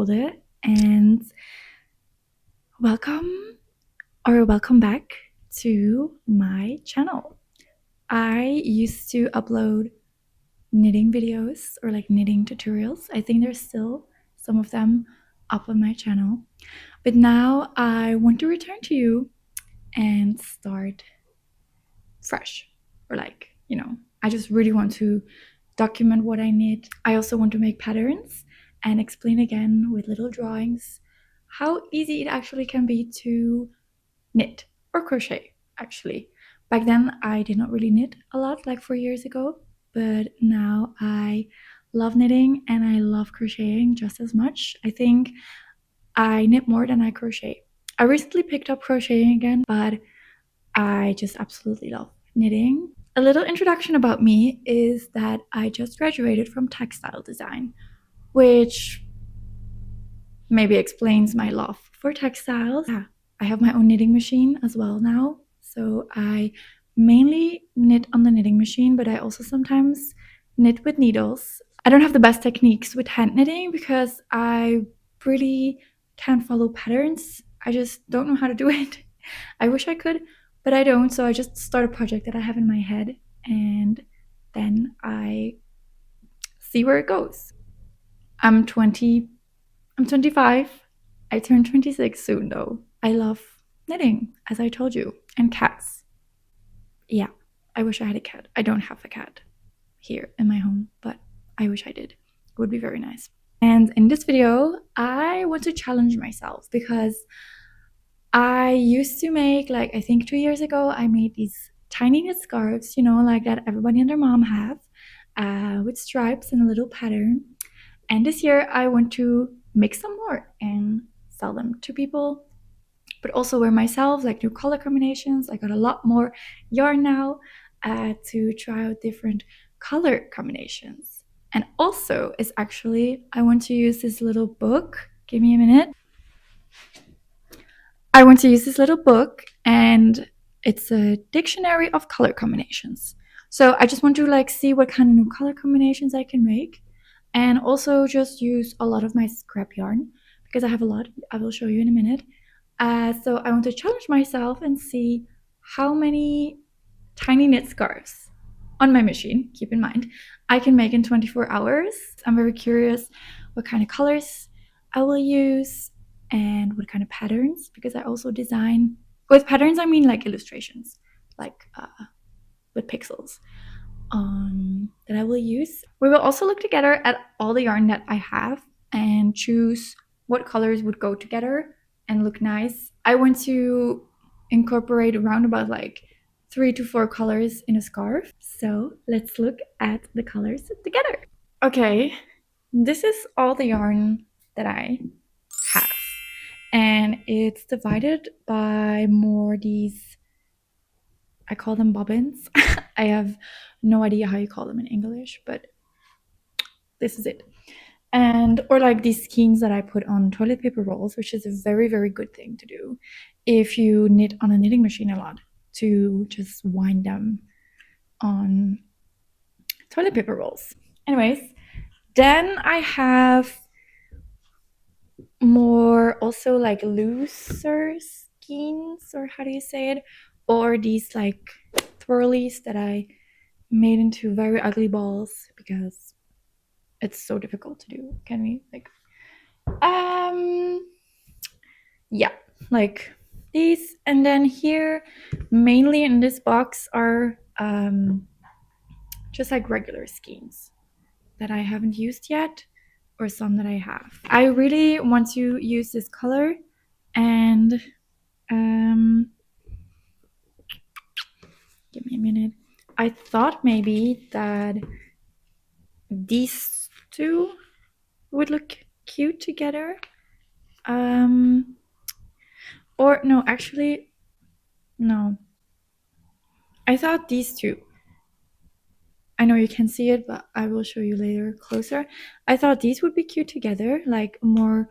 aude, and welcome back to my channel. I used to upload knitting videos or like knitting tutorials. I think there's still some of them up on my channel, but now I want to return to you and start fresh, or like, I just really want to document what I knit. I also want to make patterns and explain again with little drawings how easy it actually can be to knit or crochet. Actually, back then I did not really knit a lot, like 4 years ago, but now I love knitting and I love crocheting just as much. I think I knit more than I crochet. I recently picked up crocheting again, but I just absolutely love knitting. A little introduction about me is that I just graduated from textile design, which maybe explains my love for textiles. Yeah, I have my own knitting machine as well now, so I mainly knit on the knitting machine, but I also sometimes knit with needles. I don't have the best techniques with hand knitting because I really can't follow patterns. I just don't know how to do it. I wish I could, but I don't, so I just start a project that I have in my head and then I see where it goes. I'm 25. I turn 26 soon though. I love knitting, as I told you, and cats. Yeah, I wish I had a cat. I don't have a cat here in my home, but I wish I did. It would be very nice. And in this video, I want to challenge myself because I used to make, like, I think 2 years ago, I made these tiny knit scarves, like that everybody and their mom have, with stripes and a little pattern. And this year I want to make some more and sell them to people, but also wear myself, like new color combinations. I got a lot more yarn now to try out different color combinations. And also is actually, I want to use this little book. Give me a minute. I want to use this little book, and it's a dictionary of color combinations. So I just want to like see what kind of new color combinations I can make, and also just use a lot of my scrap yarn because I have a lot. I will show you in a minute. So I want to challenge myself and see how many tiny knit scarves on my machine, keep in mind, I can make in 24 hours. I'm very curious what kind of colors I will use and what kind of patterns, because I also design with patterns. I mean like illustrations, like with pixels that I will use. We will also look together at all the yarn that I have and choose what colors would go together and look nice. I want to incorporate around about like 3 to 4 colors in a scarf. So let's look at the colors together. Okay, this is all the yarn that I have, and it's divided by more these, I call them bobbins. I have no idea how you call them in English, but this is it. And or like these skeins that I put on toilet paper rolls, which is a very, very good thing to do if you knit on a knitting machine a lot, to just wind them on toilet paper rolls. Anyways, then I have more also like looser skeins, or how do you say it, or these like twirlies that I made into very ugly balls because it's so difficult to do. Can we like yeah, like these. And then here mainly in this box are just like regular skeins that I haven't used yet, or some that I have. I really want to use this color, and give me a minute. I thought maybe that these two would look cute together. Or no, actually, no. I thought these two. I know you can see it, but I will show you later closer. I thought these would be cute together, like more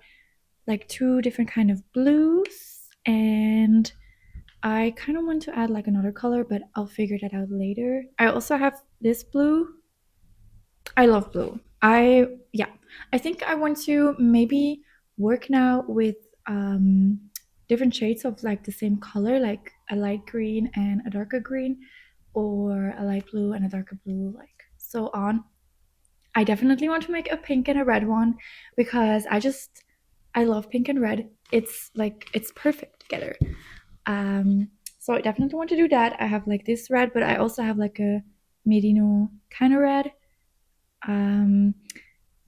like two different kind of blues, and I kind of want to add like another color, but I'll figure that out later. I also have this blue. I love blue. I think I want to maybe work now with different shades of like the same color, like a light green and a darker green, or a light blue and a darker blue, like so on. I definitely want to make a pink and a red one because I love pink and red. It's like it's perfect together. So I definitely want to do that. I have like this red, but I also have like a merino kind of red.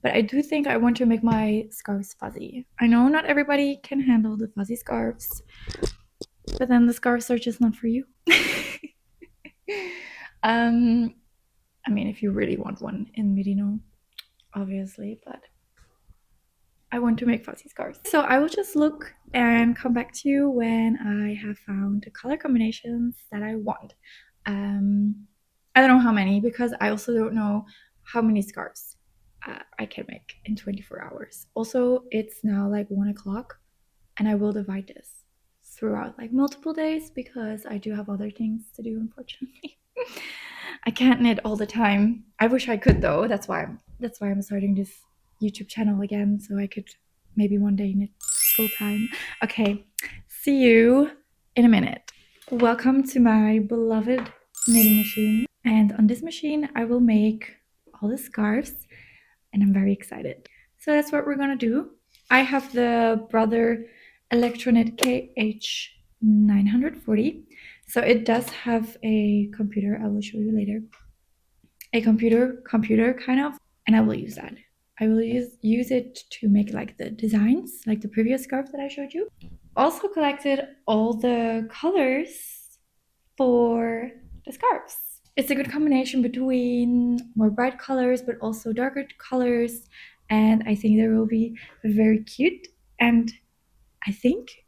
But I do think I want to make my scarves fuzzy. I know not everybody can handle the fuzzy scarves, but then the scarves are just not for you. I mean, if you really want one in merino, obviously, but I want to make fuzzy scarves. So I will just look and come back to you when I have found the color combinations that I want. I don't know how many because I also don't know how many scarves I can make in 24 hours. Also, it's now like 1 o'clock and I will divide this throughout like multiple days because I do have other things to do, unfortunately. I can't knit all the time. I wish I could though. That's why I'm starting this YouTube channel again, so I could maybe one day knit full time. Okay, see you in a minute. Welcome to my beloved knitting machine, and on this machine I will make all the scarves, and I'm very excited. So that's what we're gonna do. I have the Brother Electronet KH940. So it does have a computer. I will show you later. A computer kind of, and I will use that. I will use it to make like the designs, like the previous scarf that I showed you. Also collected all the colors for the scarves. It's a good combination between more bright colors but also darker colors, and I think they will be very cute, and I think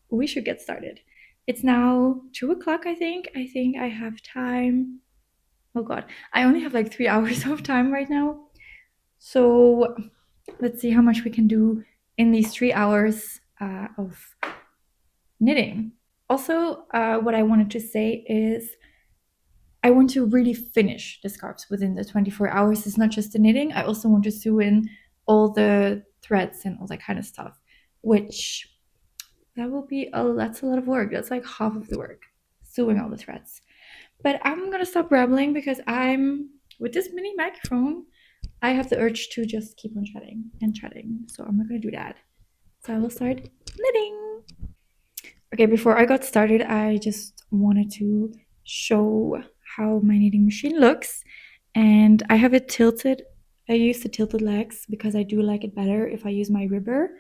we should get started. It's now 2 o'clock, I think. I think I have time. Oh god, I only have like 3 hours of time right now. So let's see how much we can do in these 3 hours of knitting. Also, what I wanted to say is I want to really finish the scarves within the 24 hours. It's not just the knitting. I also want to sew in all the threads and all that kind of stuff, which that's a lot of work. That's like half of the work, sewing all the threads. But I'm gonna stop rambling because with this mini microphone, I have the urge to just keep on chatting and chatting. So I'm not gonna do that. So I will start knitting. Okay, before I got started, I just wanted to show how my knitting machine looks. And I have it tilted. I use the tilted legs because I do like it better if I use my ribber.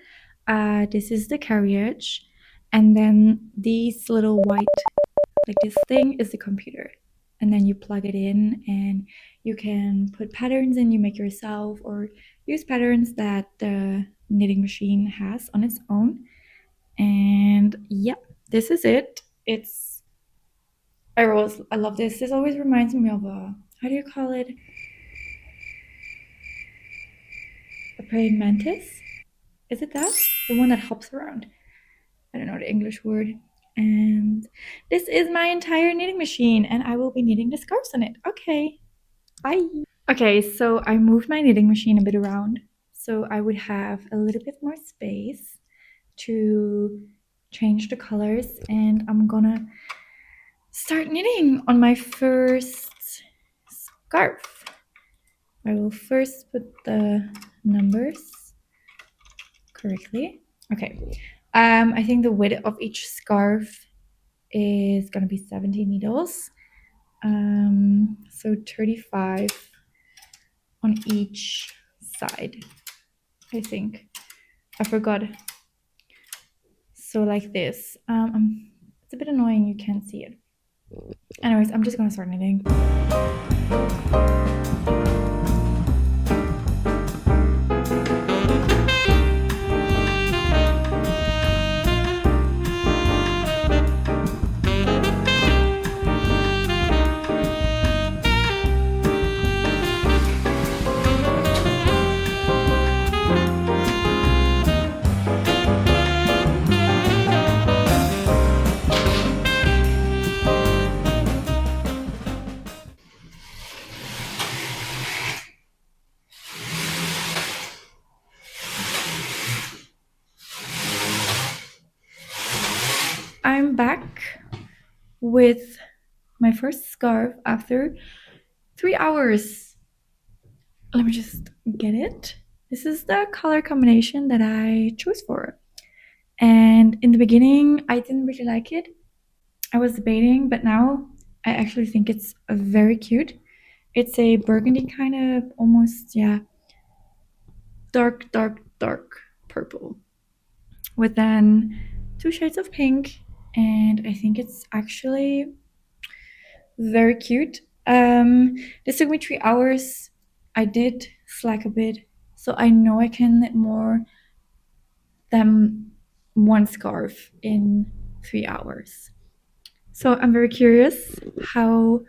This is the carriage, and then these little white, like this thing is the computer, and then you plug it in and you can put patterns in you make yourself or use patterns that the knitting machine has on its own. And yeah, this is it. I love this. This always reminds me of how do you call it? A praying mantis? Is it that? The one that hops around. I don't know the English word. And this is my entire knitting machine, and I will be knitting the scarves on it. Okay, bye. Okay, so I moved my knitting machine a bit around so I would have a little bit more space to change the colors, and I'm gonna start knitting on my first scarf. I will first put the numbers correctly. Okay, I think the width of each scarf is gonna be 70 needles. So 35 on each side, I think. I forgot. So like this. It's a bit annoying you can't see it. Anyways, I'm just gonna start knitting. with my first scarf after 3 hours. Let me just get it. This is the color combination that I chose for. And in the beginning, I didn't really like it. I was debating, but now I actually think it's very cute. It's a burgundy kind of almost, yeah, dark purple with then 2 shades of pink, and I think it's actually very cute. This took me 3 hours. I did slack a bit, so I know I can knit more than one scarf in 3 hours. So I'm very curious how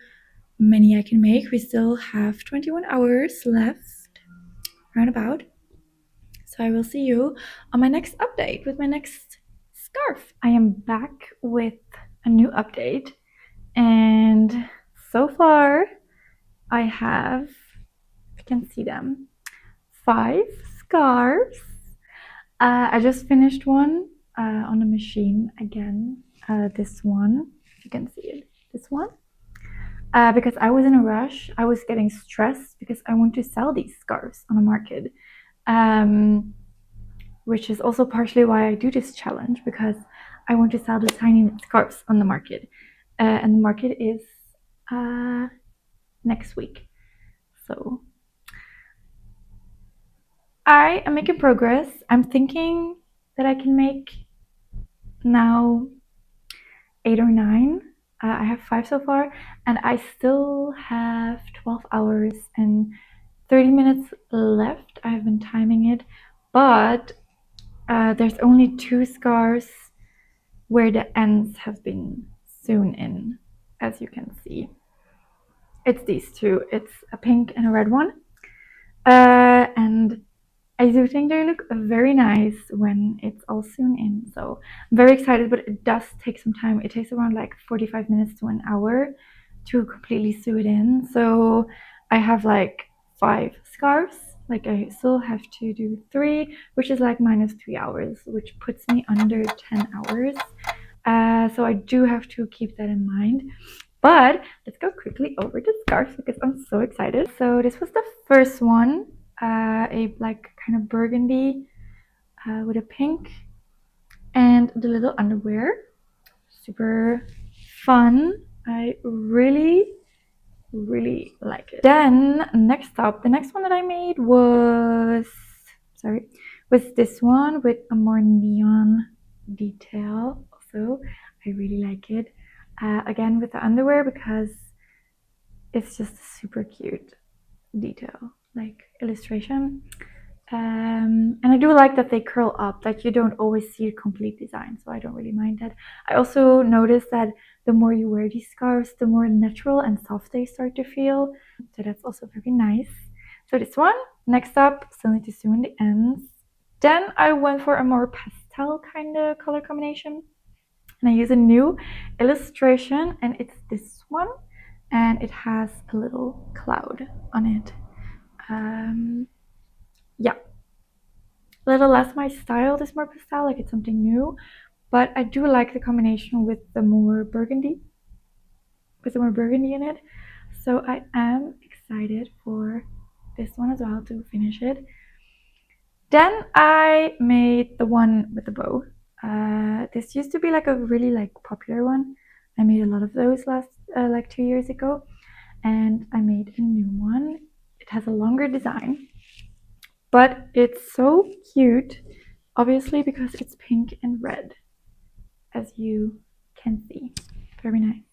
many I can make. We still have 21 hours left, roundabout. So I will see you on my next update with my next scarf. I am back with a new update, and so far I have, if you can see them, 5 scarves. I just finished one on the machine again. This one, if you can see it, this one. Because I was in a rush, I was getting stressed because I want to sell these scarves on the market. Which is also partially why I do this challenge, because I want to sell the tiny scarves on the market. And the market is next week. So I am making progress. I'm thinking that I can make now 8 or 9. I have 5 so far, and I still have 12 hours and 30 minutes left. I have been timing it, but there's only 2 scarves where the ends have been sewn in, as you can see. It's these 2. It's a pink and a red one. And I do think they look very nice when it's all sewn in. So I'm very excited, but it does take some time. It takes around like 45 minutes to an hour to completely sew it in. So I have like 5 scarves. Like I still have to do 3, which is like minus 3 hours, which puts me under 10 hours. So I do have to keep that in mind. But let's go quickly over the scarves because I'm so excited. So this was the first one, a like kind of burgundy with a pink, and the little underwear. Super fun. I really like it. Then next up, the next one that I made was this one with a more neon detail. Also, I really like it. Again with the underwear, because it's just a super cute detail, like illustration. And I do like that they curl up, that you don't always see a complete design, so I don't really mind that. I also noticed that the more you wear these scarves, the more natural and soft they start to feel, so that's also very nice. So this one. Next up, still need to sew in the ends. Then I went for a more pastel kind of color combination, and I use a new illustration, and it's this one, and it has a little cloud on it. Yeah, a little less my style, this more pastel, like it's something new, but I do like the combination with the more burgundy in it. So I am excited for this one as well to finish it. Then I made the one with the bow. This used to be like a really like popular one. I made a lot of those last like 2 years ago, and I made a new one. It has a longer design, but it's so cute, obviously because it's pink and red, as you can see. Very nice.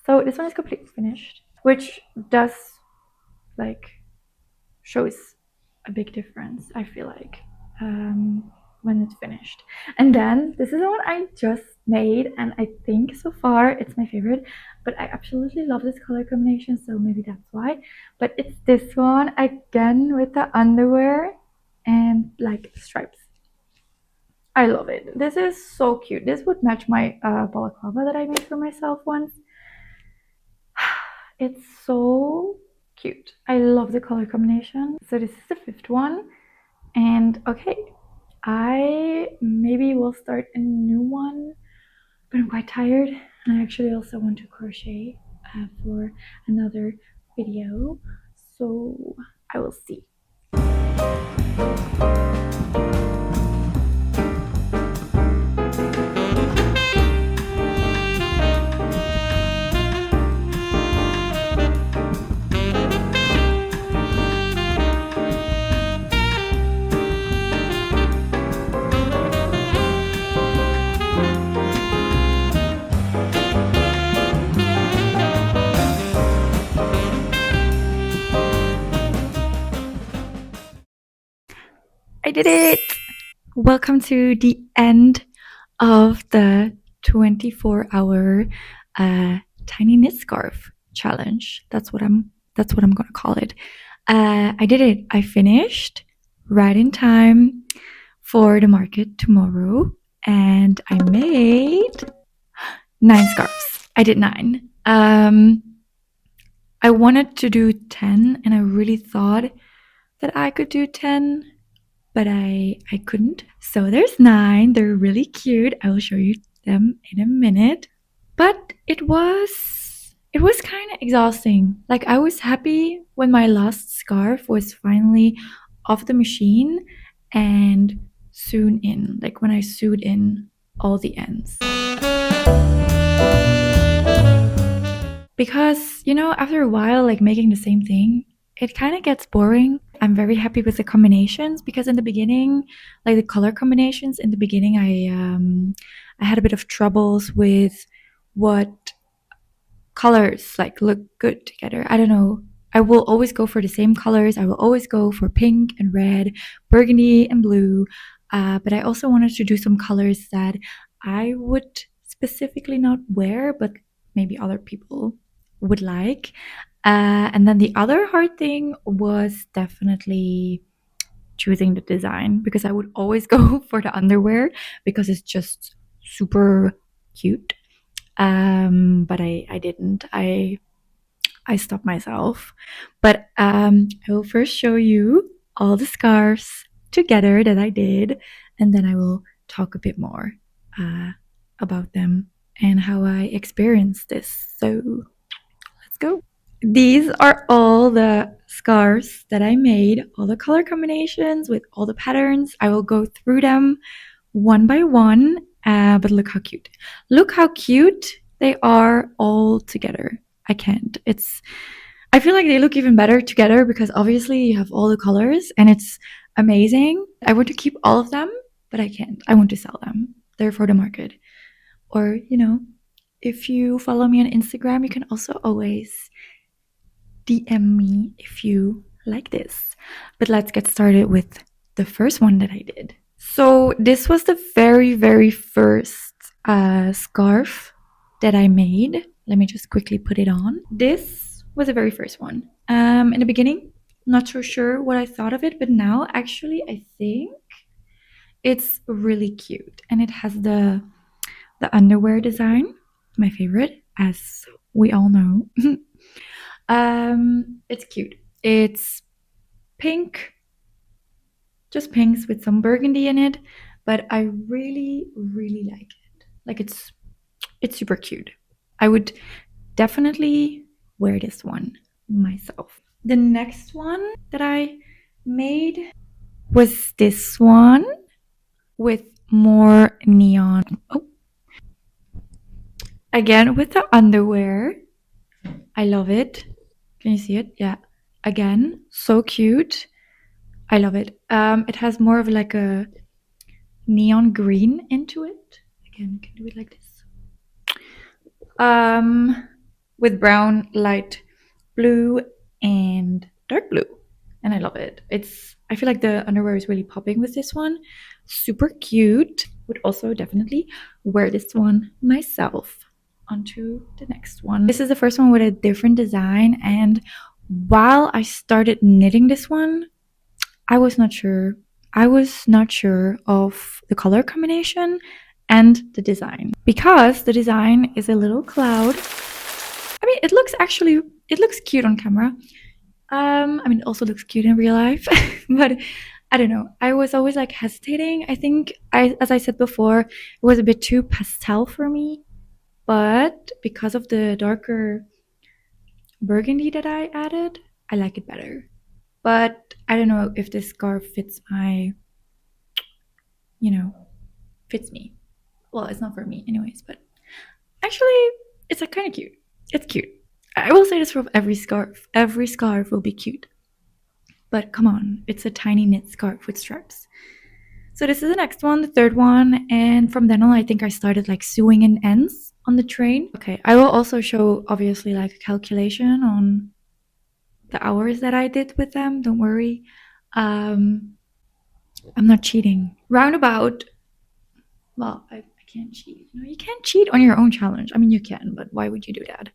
So this one is completely finished, which does like shows a big difference, I feel like, when it's finished. And then this is the one I just made, and I think so far it's my favorite, but I absolutely love this color combination, so maybe that's why. But it's this one again with the underwear and like stripes. I love it. This is so cute. This would match my balaclava that I made for myself once. It's so cute. I love the color combination. So this is the 5th one, and okay, I maybe will start a new one, but I'm quite tired, And I actually also want to crochet for another video, so I will see. I did it! Welcome to the end of the 24-hour tiny knit scarf challenge. That's what I'm gonna call it. I did it. I finished right in time for the market tomorrow, and I made 9 scarves. I did 9. I wanted to do 10, and I really thought that I could do 10, but I couldn't. So there's 9. They're really cute. I will show you them in a minute. But it was kind of exhausting. Like, I was happy when my last scarf was finally off the machine and sewn in, like when I sewed in all the ends. Because, you know, after a while, like making the same thing, it kind of gets boring. I'm very happy with the combinations because in the beginning, like the color combinations, in the beginning, I had a bit of troubles with what colors like look good together. I don't know. I will always go for the same colors. I will always go for pink and red, burgundy and blue. But I also wanted to do some colors that I would specifically not wear, but maybe other people would like. And then the other hard thing was definitely choosing the design, because I would always go for the underwear because it's just super cute. But I didn't. I stopped myself. But I will first show you all the scarves together that I did, and then I will talk a bit more about them and how I experienced this. So let's go. These are all the scarves that I made, all the color combinations with all the patterns. I will go through them one by one, but look how cute. Look how cute they are all together. I can't. I feel like they look even better together because obviously you have all the colors and it's amazing. I want to keep all of them, but I can't. I want to sell them. They're for the market. Or, you know, if you follow me on Instagram, you can also always DM me if you like this. But let's get started with the first one that I did. So this was the very, very first scarf that I made. Let me just quickly put it on. This was the very first one. In the beginning, not so sure what I thought of it, but now actually I think it's really cute. And it has the underwear design, my favorite, as we all know. It's cute. It's pink, just pinks with some burgundy in it, but I really, really like it. Like, it's super cute. I would definitely wear this one myself. The next one that I made was this one with more neon. Oh, again with the underwear. I love it. Can you see it? Yeah. Again, so cute. I love it. It has more of like a neon green into it. Again, can do it like this. With brown, light blue, and dark blue. And I love it. I feel like the underwear is really popping with this one. Super cute. Would also definitely wear this one myself. Onto the next one. This is the first one with a different design, and while I started knitting this one, I was not sure. I was not sure of the color combination and the design, because the design is a little cloud. I mean, it looks cute on camera. I mean, it also looks cute in real life, but I don't know. I was always like hesitating. I think as I said before, it was a bit too pastel for me. but because of the darker burgundy that I added, I like it better. But I don't know if this scarf fits my, fits me. Well, it's not for me anyways, but actually, it's kind of cute. It's cute. I will say this for every scarf. Every scarf will be cute. But come on, it's a tiny knit scarf with stripes. So this is the next one, the third one, and from then on I think I started like sewing in ends on the train. Okay, I will also show obviously like a calculation on the hours that I did with them, don't worry. I'm not cheating. Roundabout, well, I can't cheat. You can't cheat on your own challenge. I mean, you can, but why would you do that?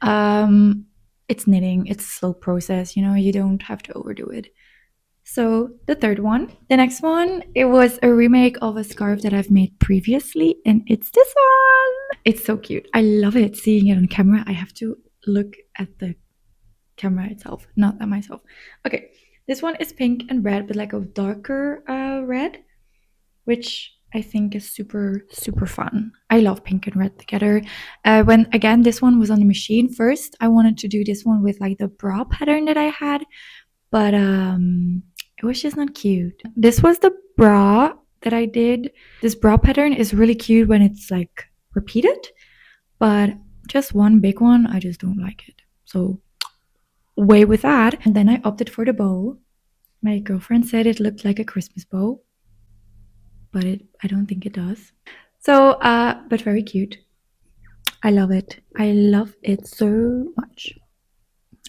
It's knitting, it's a slow process, you don't have to overdo it. So the third one. The next one, it was a remake of a scarf that I've made previously, and it's this one. It's so cute. I love it seeing it on camera. I have to look at the camera itself, not at myself. Okay, this one is pink and red, but like a darker red, which I think is super, super fun. I love pink and red together. When, again, this one was on the machine first, I wanted to do this one with like the bra pattern that I had, but it was just not cute. This was the bra that I did. This bra pattern is really cute when it's like repeated, but just one big one, I just don't like it. So away with that. And then I opted for the bow. My girlfriend said it looked like a Christmas bow, but I don't think it does. So, but very cute. I love it. I love it so much.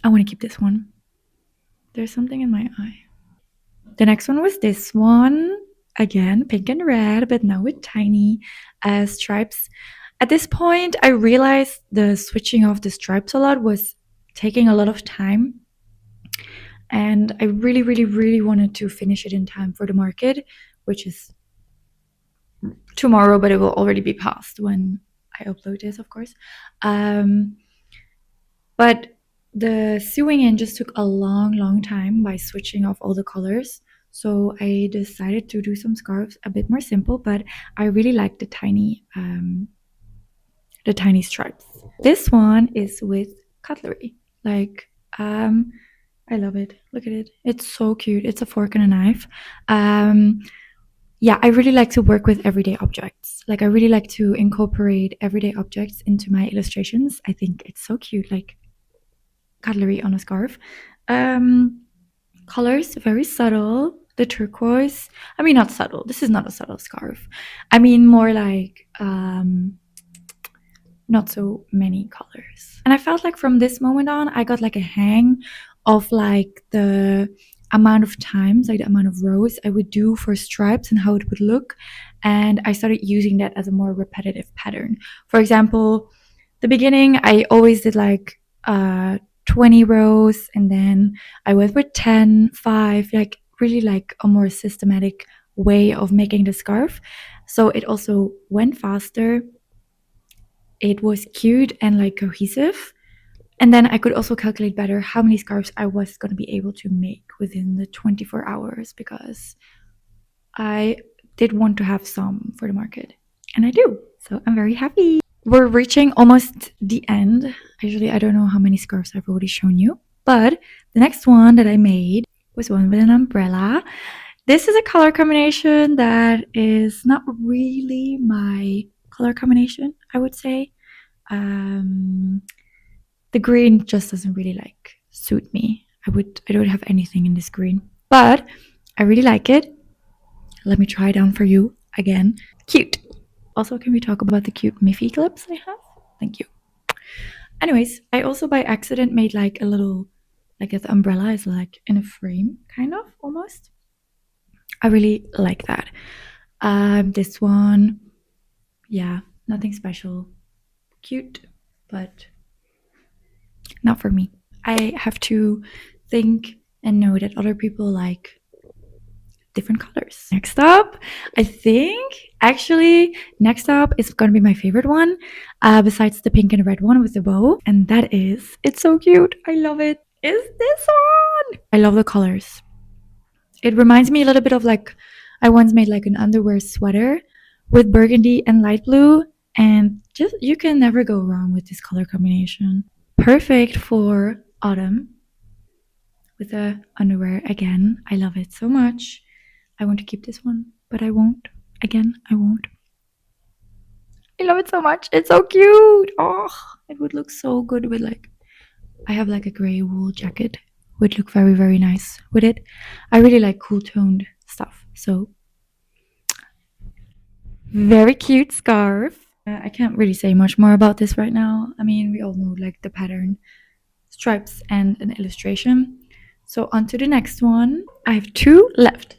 I want to keep this one. There's something in my eye. The next one was this one. Again, pink and red, but now with tiny stripes. At this point, I realized the switching off the stripes a lot was taking a lot of time. And I really, really, really wanted to finish it in time for the market, which is tomorrow, but it will already be past when I upload this, of course. But the sewing in just took a long, long time by switching off all the colors. So I decided to do some scarves a bit more simple, but I really like the tiny stripes. This one is with cutlery. Like, I love it. Look at it. It's so cute. It's a fork and a knife. Yeah, I really like to work with everyday objects. Like, I really like to incorporate everyday objects into my illustrations. I think it's so cute. Like, cutlery on a scarf. Colors, very subtle. The turquoise, I mean, not subtle. This is not a subtle scarf. I mean, more like not so many colors. And I felt like from this moment on, I got like a hang of like the amount of times, like the amount of rows I would do for stripes and how it would look. And I started using that as a more repetitive pattern. For example, the beginning, I always did like 20 rows, and then I went with 10, 5, like really like a more systematic way of making the scarf. So it also went faster. It was cute and like cohesive. And then I could also calculate better how many scarves I was going to be able to make within the 24 hours, because I did want to have some for the market, and I do. So I'm very happy. We're reaching almost the end. Actually, I don't know how many scarves I've already shown you, but the next one that I made was one with an umbrella. This is a color combination that is not really my color combination, I would say. The green just doesn't really like suit me. I don't have anything in this green, but I really like it. Let me try it on for you again. Cute. Also, can we talk about the cute Miffy clips I have? Thank you. Anyways, I also by accident made like a little, like the umbrella is like in a frame, kind of, almost. I really like that. This one, yeah, nothing special. Cute, but not for me. I have to think and know that other people like different colors. Next up, I think actually next up is gonna be my favorite one, besides the pink and red one with the bow, and that is, it's so cute. I love it. Is this one? I love the colors. It reminds me a little bit of like, I once made like an underwear sweater with burgundy and light blue, And just you can never go wrong with this color combination. Perfect for autumn with the underwear again. I love it so much. I want to keep this one, but I won't. Again, I won't. I love it so much. It's so cute. Oh, it would look so good with like, I have like a gray wool jacket. Would look very, very nice with it. I really like cool toned stuff. So, very cute scarf. I can't really say much more about this right now. I mean, we all know like the pattern, stripes, and an illustration. So, on to the next one. I have 2 left.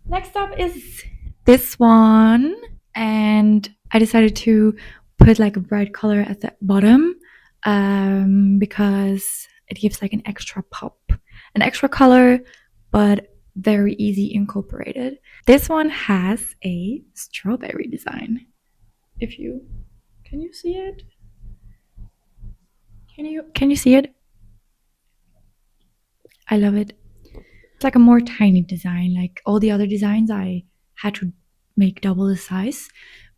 Next up is this one, and I decided to put like a bright color at the bottom because it gives like an extra pop, an extra color, but very easy incorporated. This one has a strawberry design. If you can you see it? Can you see it? I love it. It's like a more tiny design. Like all the other designs, I had to make double the size,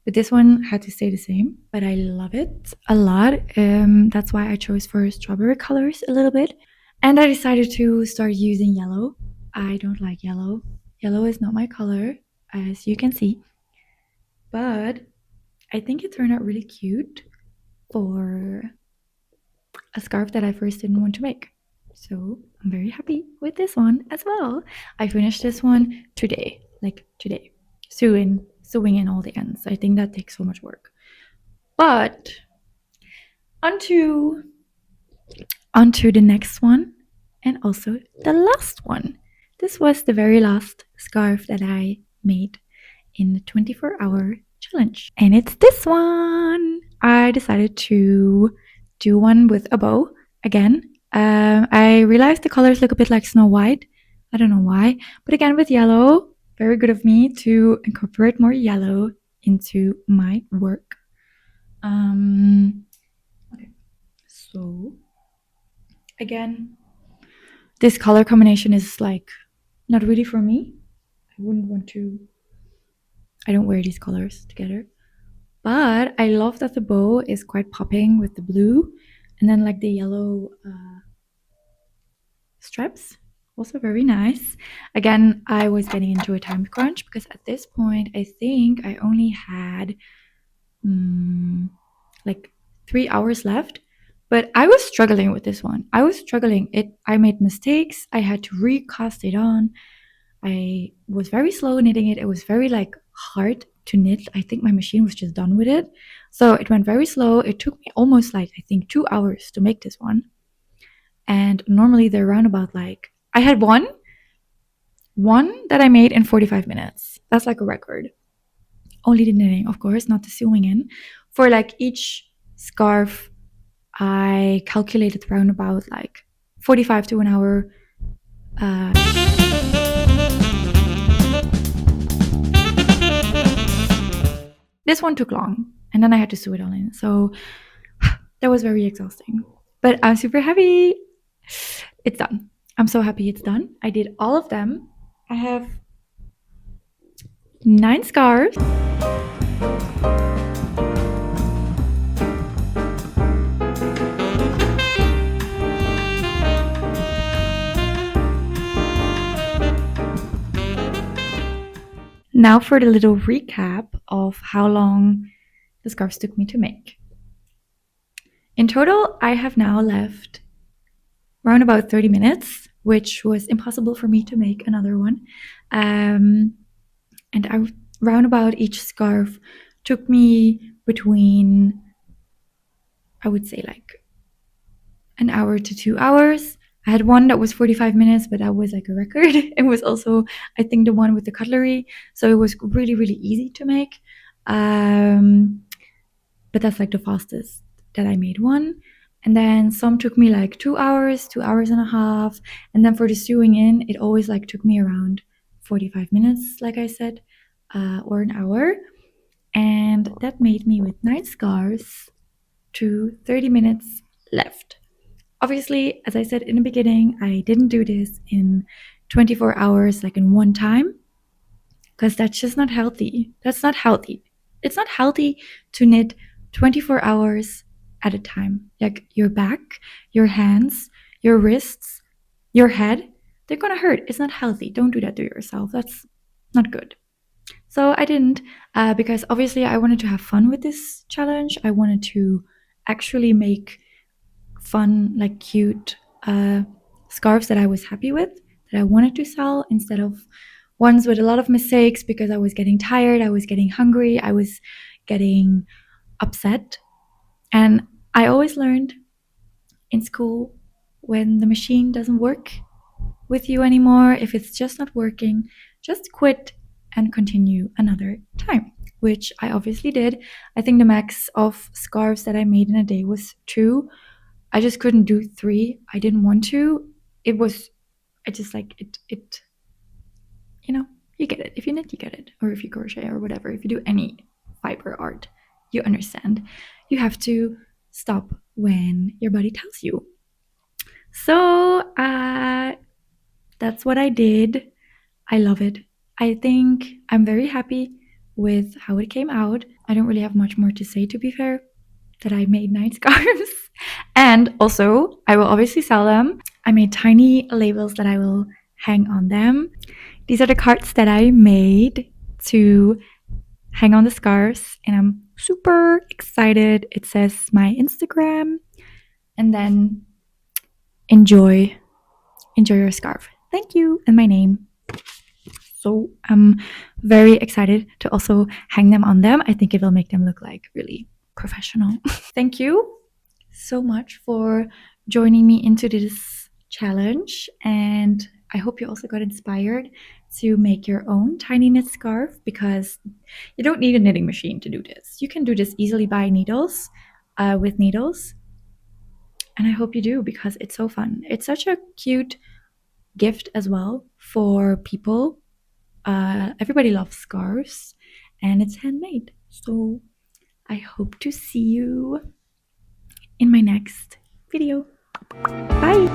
but this one had to stay the same. But I love it a lot. That's why I chose for strawberry colors a little bit. And I decided to start using yellow. I don't like yellow. Yellow is not my color, as you can see. But I think it turned out really cute for a scarf that I first didn't want to make. So I'm very happy with this one as well. I finished this one today, like today, sewing in all the ends. I think that takes so much work. But onto the next one, and also the last one. This was the very last scarf that I made in the 24-hour challenge, and it's this one. I decided to do one with a bow again. I realized the colors look a bit like Snow White. I don't know why, but again with yellow. Very good of me to incorporate more yellow into my work. Okay, so again, this color combination is like not really for me. I wouldn't want to. I don't wear these colors together, but I love that the bow is quite popping with the blue, and then like the yellow stripes, also very nice. Again, I was getting into a time crunch because at this point I think I only had like 3 hours left, but I was struggling with this one. I made mistakes. I had to recast it on. I was very slow knitting it. It was very like hard to knit. I think my machine was just done with it, so it went very slow. It took me almost like I think 2 hours to make this one. And normally they're around about like, I had one that I made in 45 minutes. That's like a record. Only the knitting, of course, not the sewing in. For like each scarf, I calculated around about like 45 to an hour. This one took long, and then I had to sew it all in. So that was very exhausting. But I'm super happy it's done. I'm so happy it's done. I did all of them. I have 9 scarves. Now for the little recap of how long the scarves took me to make. In total, I have now left around about 30 minutes, which was impossible for me to make another one. And round about each scarf took me between, I would say like an hour to 2 hours. I had one that was 45 minutes, but that was like a record. It was also, I think, the one with the cutlery. So it was really, really easy to make. But that's like the fastest that I made one. And then some took me like 2 hours, 2 hours and a half. And then for the sewing in, it always like took me around 45 minutes, like I said, or an hour. And that made me with 9 scarves to 30 minutes left. Obviously, as I said in the beginning, I didn't do this in 24 hours, like in one time, because that's just not healthy. That's not healthy. It's not healthy to knit 24 hours at a time. Like your back, your hands, your wrists, your head, they're gonna hurt. It's not healthy. Don't do that to yourself. That's not good. So I didn't, because obviously I wanted to have fun with this challenge. I wanted to actually make fun, like cute scarves that I was happy with, that I wanted to sell, instead of ones with a lot of mistakes, because I was getting tired, I was getting hungry, I was getting upset. And I always learned in school, when the machine doesn't work with you anymore, if it's just not working, just quit and continue another time, which I obviously did. I think the max of scarves that I made in a day was 2. I just couldn't do 3. I didn't want to. It was, I just like it, you know, you get it. If you knit, you get it. Or if you crochet or whatever, if you do any fiber art, you understand. You have to stop when your body tells you. So that's what I did. I love it. I think I'm very happy with how it came out. I don't really have much more to say, to be fair, that I made 9 scarves. And also, I will obviously sell them. I made tiny labels that I will hang on them. These are the cards that I made to hang on the scarves, and I'm super excited. It says my Instagram, and then enjoy your scarf. Thank you, and my name. So I'm very excited to also hang them on them. I think it will make them look like really professional. Thank you so much for joining me into this challenge, and I hope you also got inspired to make your own tiny knit scarf, because you don't need a knitting machine to do this. You can do this easily by needles, with needles, and I hope you do, because it's so fun. It's such a cute gift as well for people. Everybody loves scarves, and it's handmade. So I hope to see you in my next video. Bye!